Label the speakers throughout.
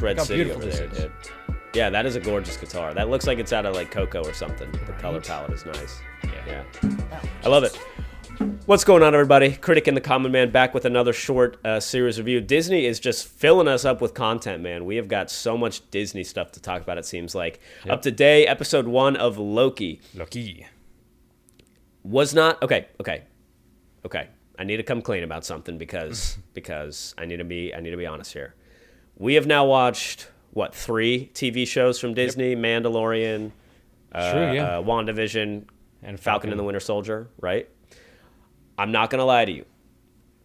Speaker 1: Red
Speaker 2: Look how
Speaker 1: City
Speaker 2: beautiful
Speaker 1: over there,
Speaker 2: this is.
Speaker 1: dude. Yeah, that is a gorgeous guitar. That looks like it's out of like Coco or something. The
Speaker 2: Right?
Speaker 1: color palette is nice.
Speaker 2: Yeah.
Speaker 1: I love it. What's going on, everybody? Critic and the Common Man back with another short series review. Disney is just filling us up with content, man. We have got so much Disney stuff to talk about, it seems like.
Speaker 2: Yep.
Speaker 1: Up today, episode 1 of Loki.
Speaker 2: Loki.
Speaker 1: Was not... Okay. I need to come clean about something because I need to be honest here. We have now watched, 3 TV shows from Disney?
Speaker 2: Yep.
Speaker 1: Mandalorian, WandaVision,
Speaker 2: And
Speaker 1: Falcon and the Winter Soldier, right? I'm not going to lie to you.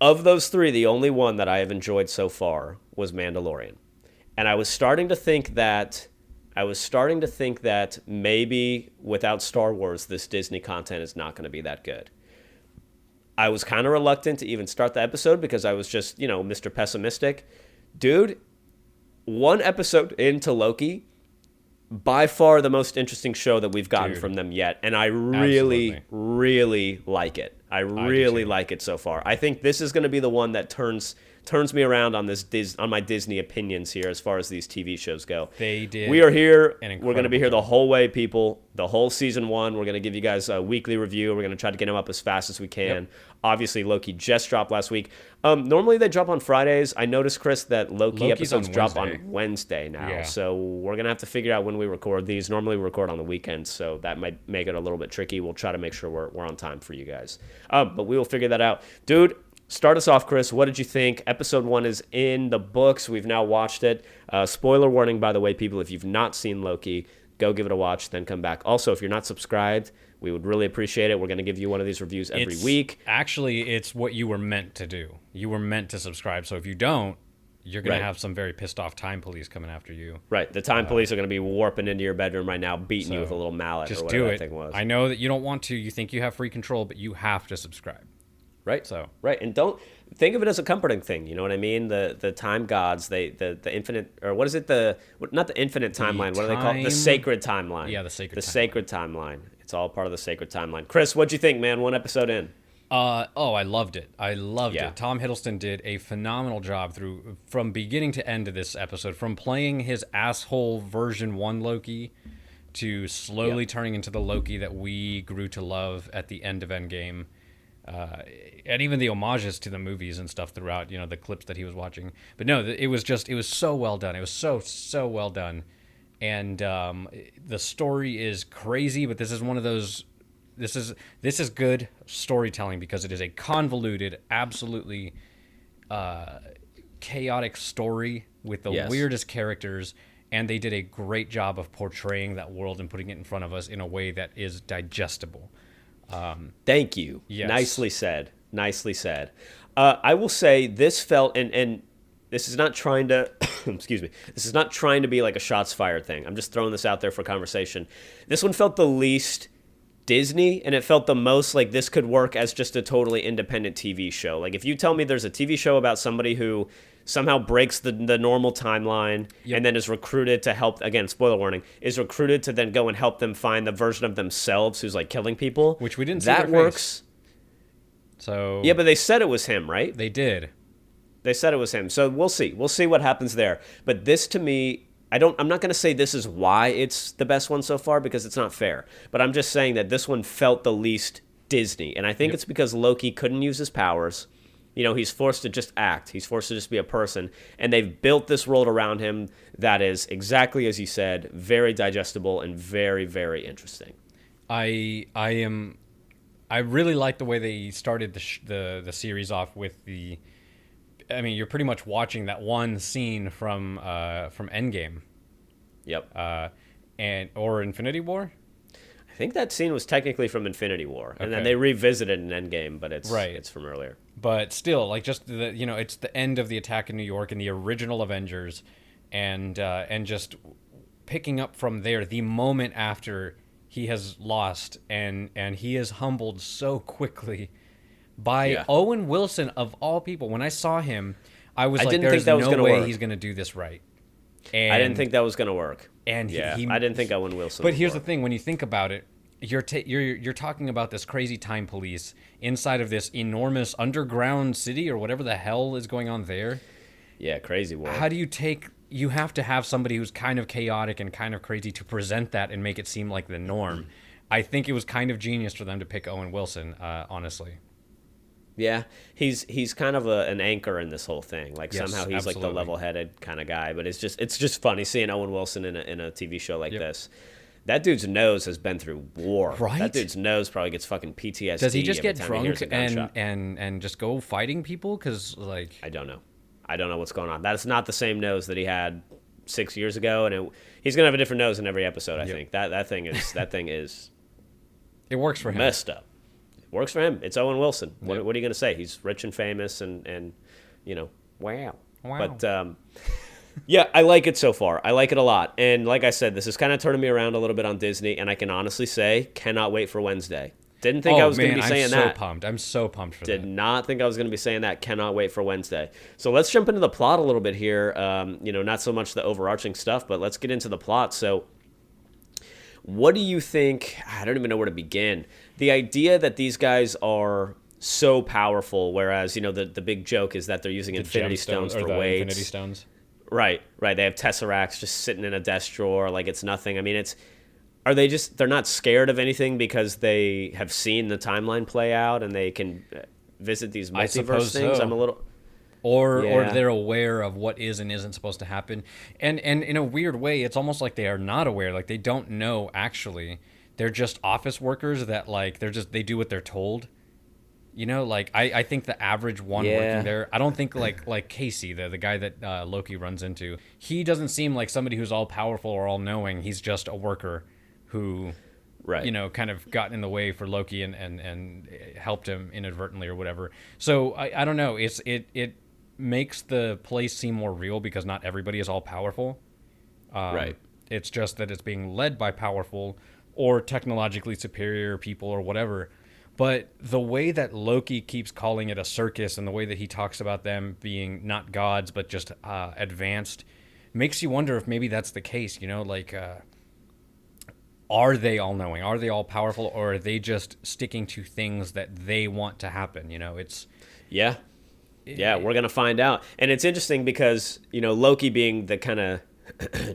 Speaker 1: Of those 3, the only one that I have enjoyed so far was Mandalorian. And I was starting to think that maybe without Star Wars, this Disney content is not going to be that good. I was kind of reluctant to even start the episode because I was just, Mr. Pessimistic. Dude, 1 episode into Loki, by far the most interesting show that we've gotten from them yet. And I really, really like it. I really like it so far. I think this is going to be the one that turns me around on on my Disney opinions here as far as these TV shows go.
Speaker 2: They did.
Speaker 1: We are here.
Speaker 2: We're
Speaker 1: going to be here the whole way, people. The whole season 1. We're going to give you guys a weekly review. We're going to try to get them up as fast as we can.
Speaker 2: Yep.
Speaker 1: Obviously, Loki just dropped last week. Normally they drop on Fridays. I noticed, Chris, that Loki episodes drop on Wednesday now.
Speaker 2: Yeah.
Speaker 1: So we're going to have to figure out when we record these. Normally we record on the weekends, so that might make it a little bit tricky. We'll try to make sure we're on time for you guys. But we will figure that out. Dude, start us off, Chris. What did you think? Episode 1 is in the books. We've now watched it. Spoiler warning, by the way, people. If you've not seen Loki, go give it a watch, then come back. Also, if you're not subscribed, we would really appreciate it. We're going to give you one of these reviews every week.
Speaker 2: Actually, it's what you were meant to do. You were meant to subscribe. So if you don't, you're going to have some very pissed off time police coming after you.
Speaker 1: Right. The time police are going to be warping into your bedroom right now, beating you with a little mallet or whatever that thing was.
Speaker 2: I know that you don't want to. You think you have free control, but you have to subscribe.
Speaker 1: Right. Right. And don't think of it as a comforting thing. You know what I mean? The time gods, the infinite, or what is it? Not the infinite timeline. What do they call it? The sacred timeline.
Speaker 2: Yeah, the sacred
Speaker 1: timeline. It's all part of the sacred timeline. Chris, what'd you think, man? 1 episode in.
Speaker 2: I loved it. I loved it. Tom Hiddleston did a phenomenal job from beginning to end of this episode, from playing his asshole version 1 Loki to slowly turning into the Loki that we grew to love at the end of Endgame. And even the homages to the movies and stuff throughout, the clips that he was watching. But no, it was so well done. It was so well done. And the story is crazy, but this is one of those. This is good storytelling because it is a convoluted, absolutely chaotic story with the weirdest characters, and they did a great job of portraying that world and putting it in front of us in a way that is digestible.
Speaker 1: Thank you.
Speaker 2: Yes.
Speaker 1: Nicely said. I will say this felt, and this is not trying to, excuse me, this is not trying to be like a shots fired thing. I'm just throwing this out there for conversation. This one felt the least Disney, and it felt the most like this could work as just a totally independent TV show. Like if you tell me there's a TV show about somebody who somehow breaks the normal timeline and then is recruited to help, again, spoiler warning, is recruited to then go and help them find the version of themselves who's like killing people.
Speaker 2: Which we didn't see
Speaker 1: that
Speaker 2: their
Speaker 1: works.
Speaker 2: Face. So
Speaker 1: yeah, but they said it was him, right?
Speaker 2: They did.
Speaker 1: They said it was him. So we'll see. We'll see what happens there. But this to me, I'm not going to say this is why it's the best one so far because it's not fair. But I'm just saying that this one felt the least Disney. And I think it's because Loki couldn't use his powers. He's forced to just act. He's forced to just be a person. And they've built this world around him that is exactly as you said, very digestible and very, very interesting.
Speaker 2: I really like the way they started the series off with you're pretty much watching that one scene from Endgame.
Speaker 1: Yep.
Speaker 2: Or Infinity War.
Speaker 1: I think that scene was technically from Infinity War, and then they revisited in Endgame, but it's from earlier.
Speaker 2: But still, like just it's the end of the attack in New York in the original Avengers, and just picking up from there, the moment after he has lost, and he is humbled so quickly by Owen Wilson of all people. When I saw him, I was like, "There's no way he's going to do this right." And
Speaker 1: I didn't think that was going to work.
Speaker 2: And
Speaker 1: I didn't think Owen Wilson.
Speaker 2: But here's the thing: when you think about it, you're talking about this crazy time police inside of this enormous underground city or whatever the hell is going on there.
Speaker 1: Yeah, crazy world.
Speaker 2: How do you take you have to have somebody who's kind of chaotic and kind of crazy to present that and make it seem like the norm. I think it was kind of genius for them to pick Owen Wilson, honestly.
Speaker 1: Yeah, he's kind of an anchor in this whole thing. Like
Speaker 2: Yes,
Speaker 1: somehow he's like the
Speaker 2: absolutely.
Speaker 1: level-headed kind of guy. But it's just funny seeing Owen Wilson in a TV show like this. That dude's nose has been through war.
Speaker 2: Right?
Speaker 1: That dude's nose probably gets fucking PTSD.
Speaker 2: Does he just
Speaker 1: every
Speaker 2: get
Speaker 1: time he
Speaker 2: drunk
Speaker 1: hears a gunshot.
Speaker 2: and just go fighting people? Because, like...
Speaker 1: I don't know. I don't know what's going on. That is not the same nose that he had 6 years ago, and he's gonna have a different nose in every episode. I think that thing is
Speaker 2: It works for him.
Speaker 1: messed up. It works for him. It's Owen Wilson. What are you gonna say? He's rich and famous, and you know, wow. But yeah, I like it so far. I like it a lot. And like I said, this is kind of turning me around a little bit on Disney, and I can honestly say, cannot wait for Wednesday. Didn't think I was going to be saying that.
Speaker 2: I'm so pumped for that.
Speaker 1: Did not think I was going to be saying that. Cannot wait for Wednesday. So let's jump into the plot a little bit here. Not so much the overarching stuff, but let's get into the plot. So what do you think? I don't even know where to begin. The idea that these guys are so powerful, whereas, the big joke is that they're using Infinity Stones for weights.
Speaker 2: Infinity Stones.
Speaker 1: Right. They have Tesseracts just sitting in a desk drawer like it's nothing. I mean, they're not scared of anything because they have seen the timeline play out and they can visit these multiverse things?
Speaker 2: So.
Speaker 1: I'm a little...
Speaker 2: Or they're aware of what is and isn't supposed to happen. And in a weird way, it's almost like they are not aware. Like, they don't know, actually. They're just office workers that, like, they do what they're told. Like, I think the average one working there, I don't think, like Casey, the guy that Loki runs into, he doesn't seem like somebody who's all-powerful or all-knowing. He's just a worker who, kind of got in the way for Loki and helped him inadvertently or whatever. So, I don't know. It makes the place seem more real because not everybody is all-powerful.
Speaker 1: Right.
Speaker 2: It's just that it's being led by powerful or technologically superior people or whatever. But the way that Loki keeps calling it a circus and the way that he talks about them being not gods but just advanced makes you wonder if maybe that's the case, are they all-knowing? Are they all-powerful? Or are they just sticking to things that they want to happen? It's...
Speaker 1: Yeah, we're going to find out. And it's interesting because, Loki being the kind of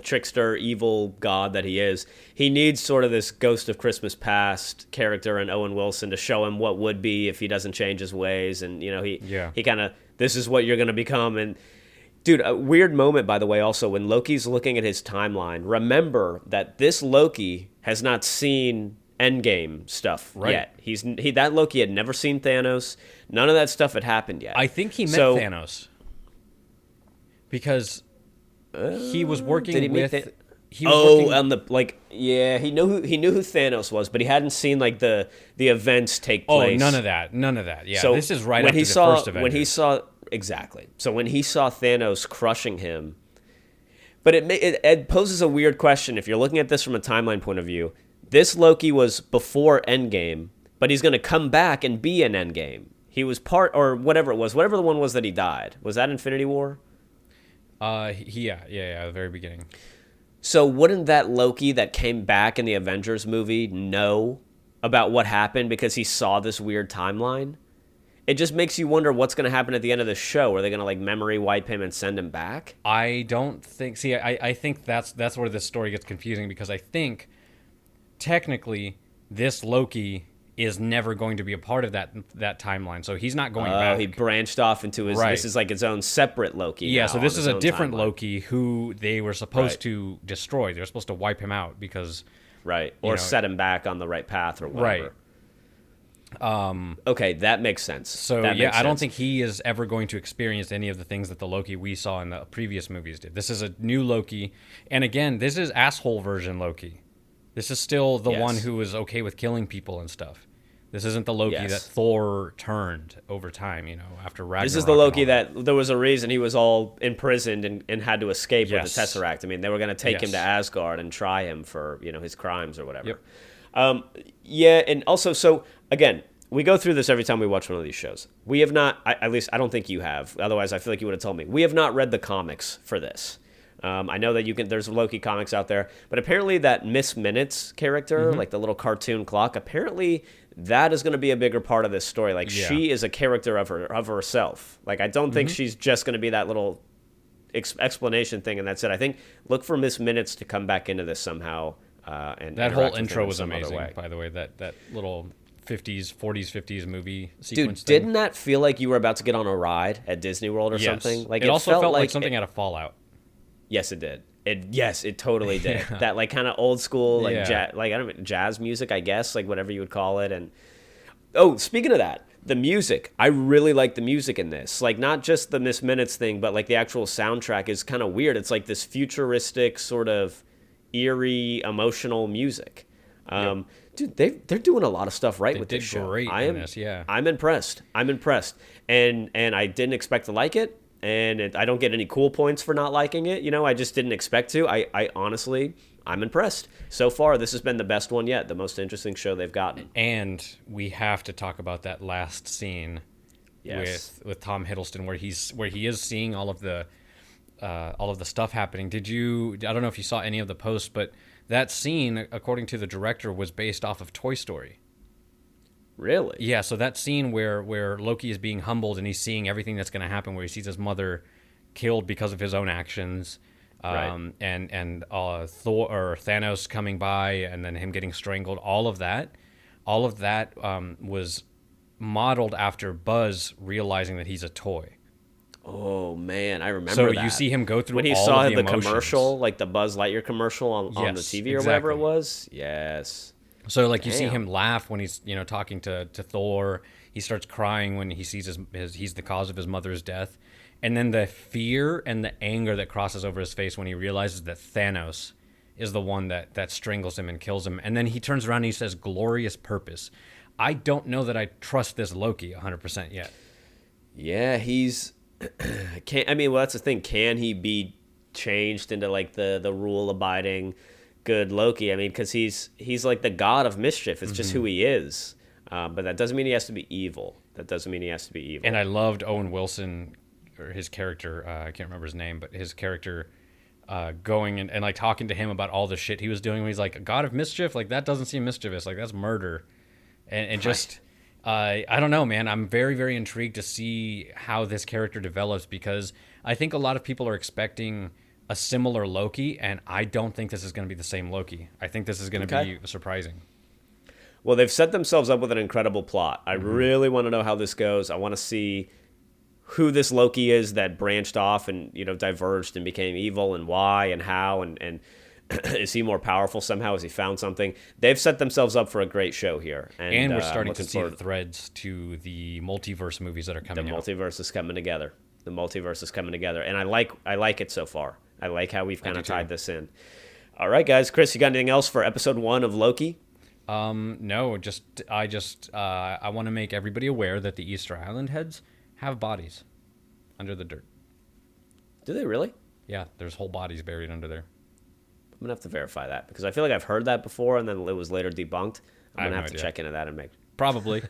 Speaker 1: trickster, evil god that he is, he needs sort of this Ghost of Christmas Past character in Owen Wilson to show him what would be if he doesn't change his ways. And, he kind of, this is what you're going to become. And, dude, a weird moment, by the way, also, when Loki's looking at his timeline, remember that this Loki has not seen Endgame stuff yet. That Loki had never seen Thanos. None of that stuff had happened yet.
Speaker 2: I think he met Thanos because he was working with. He knew who Thanos was, but he hadn't seen like the events take place. Oh, none of that. Yeah, so this is right after the first event.
Speaker 1: Exactly. So when he saw Thanos crushing him, but it poses a weird question if you're looking at this from a timeline point of view. This Loki was before Endgame, but he's going to come back and be in Endgame. He was or whatever it was, whatever the one was that he died. Was that Infinity War?
Speaker 2: Yeah, the very beginning.
Speaker 1: So wouldn't that Loki that came back in the Avengers movie know about what happened because he saw this weird timeline? It just makes you wonder what's going to happen at the end of the show. Are they going to like memory wipe him and send him back?
Speaker 2: I don't think. See, I think that's where this story gets confusing because I think technically this Loki is never going to be a part of that timeline. So he's not going back.
Speaker 1: He branched off into his... Right. This is like his own separate Loki.
Speaker 2: Yeah, so this is a different Loki who they were supposed to destroy. They were supposed to wipe him out because...
Speaker 1: Right, or set him back on the right path or whatever. Right. Okay, that makes sense.
Speaker 2: So, I don't think he is ever going to experience any of the things that the Loki we saw in the previous movies did. This is a new Loki. And again, this is asshole version Loki. This is still the one who is okay with killing people and stuff. This isn't the Loki that Thor turned over time, after Ragnarok.
Speaker 1: This is the Loki that there was a reason he was all imprisoned and had to escape with the Tesseract. I mean, they were going to take him to Asgard and try him for, his crimes or whatever. Yep. And also, so, again, we go through this every time we watch one of these shows. We have not, at least I don't think you have. Otherwise, I feel like you would have told me. We have not read the comics for this. I know that there's Loki comics out there, but apparently that Miss Minutes character, like the little cartoon clock, apparently that is going to be a bigger part of this story. Like she is a character of herself. Like I don't think she's just going to be that little explanation thing, and that's it. I think look for Miss Minutes to come back into this somehow. And
Speaker 2: that whole intro was amazing, by the way. That little 40s movie sequence.
Speaker 1: Dude, didn't that feel like you were about to get on a ride at Disney World or something?
Speaker 2: Like it also felt like something out of Fallout.
Speaker 1: Yes, it did. It totally did. Yeah. That like kind of old school like jazz music, I guess, like whatever you would call it. And speaking of that, the music, I really like the music in this. Like not just the Miss Minutes thing, but like the actual soundtrack is kind of weird. It's like this futuristic sort of eerie, emotional music. Dude, they're doing a lot of stuff right with this show.
Speaker 2: Great in this, yeah.
Speaker 1: I'm impressed. And I didn't expect to like it. And I don't get any cool points for not liking it. You know, I just didn't expect to. I honestly, I'm impressed. So far, this has been the best one yet, the most interesting show they've gotten.
Speaker 2: And we have to talk about that last scene with Tom Hiddleston where he is seeing all of the stuff happening. I don't know if you saw any of the posts, but that scene, according to the director, was based off of Toy Story.
Speaker 1: Really?
Speaker 2: Yeah, so that scene where Loki is being humbled and he's seeing everything that's going to happen, where he sees his mother killed because of his own actions, and Thor or Thanos coming by and then him getting strangled, all of that was modeled after Buzz realizing that he's a toy.
Speaker 1: Oh man, I remember
Speaker 2: so
Speaker 1: that.
Speaker 2: you see him go through
Speaker 1: when he
Speaker 2: all
Speaker 1: saw
Speaker 2: of the emotions.
Speaker 1: Commercial, like the Buzz Lightyear commercial on the TV or whatever it was. Yes.
Speaker 2: So like you see him laugh when he's talking to Thor. He starts crying when he sees he's the cause of his mother's death, and then the fear and the anger that crosses over his face when he realizes that Thanos is the one that strangles him and kills him. And then he turns around and he says, "Glorious purpose." I don't know that I trust this Loki 100% yet.
Speaker 1: Yeah, he's. That's the thing. Can he be changed into like the rule abiding good Loki? I mean, because he's like the god of mischief. It's just who he is. But that doesn't mean he has to be evil. And
Speaker 2: I loved Owen Wilson, or his character. I can't remember his name, but his character going and like talking to him about all the shit he was doing. When he's like, a god of mischief? Like that doesn't seem mischievous. Like that's murder. And just, I don't know, man. I'm very, very intrigued to see how this character develops, because I think a lot of people are expecting a similar Loki, and I don't think this is going to be the same Loki. I think this is going to be surprising.
Speaker 1: Well, they've set themselves up with an incredible plot. I really want to know how this goes. I want to see who this Loki is that branched off and diverged and became evil, and why and how, and is he more powerful somehow? Has he found something? They've set themselves up for a great show here.
Speaker 2: And we're starting to see the threads to the multiverse movies that are coming out.
Speaker 1: The multiverse is coming together. And I like it so far. I like how we've kind of tied this in. All right, guys. Chris, you got anything else for episode 1 of Loki?
Speaker 2: No, I want to make everybody aware that the Easter Island heads have bodies under the dirt.
Speaker 1: Do they really?
Speaker 2: Yeah, there's whole bodies buried under there.
Speaker 1: I'm going to have to verify that, because I feel like I've heard that before and then it was later debunked. I'm going to have to check into that and make...
Speaker 2: Probably.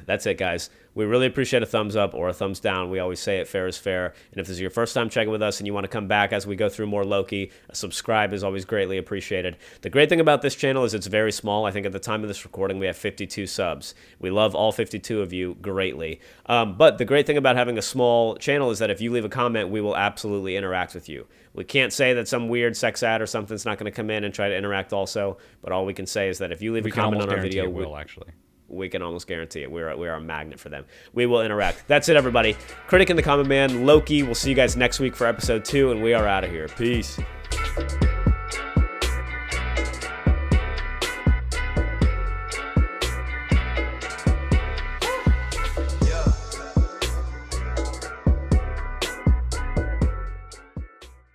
Speaker 1: That's it, guys. We really appreciate a thumbs up or a thumbs down. We always say it, fair is fair. And if this is your first time checking with us and you want to come back as we go through more Loki, a subscribe is always greatly appreciated. The great thing about this channel is it's very small. I think at the time of this recording, we have 52 subs. We love all 52 of you greatly. But the great thing about having a small channel is that if you leave a comment, we will absolutely interact with you. We can't say that some weird sex ad or something's not going to come in and try to interact also, but all we can say is that if you leave a comment on our video, we can almost guarantee it. We're a magnet for them. We will interact. That's it, everybody. Critic and the Common Man, Loki. We'll see you guys next week for episode 2, and we are out of here. Peace.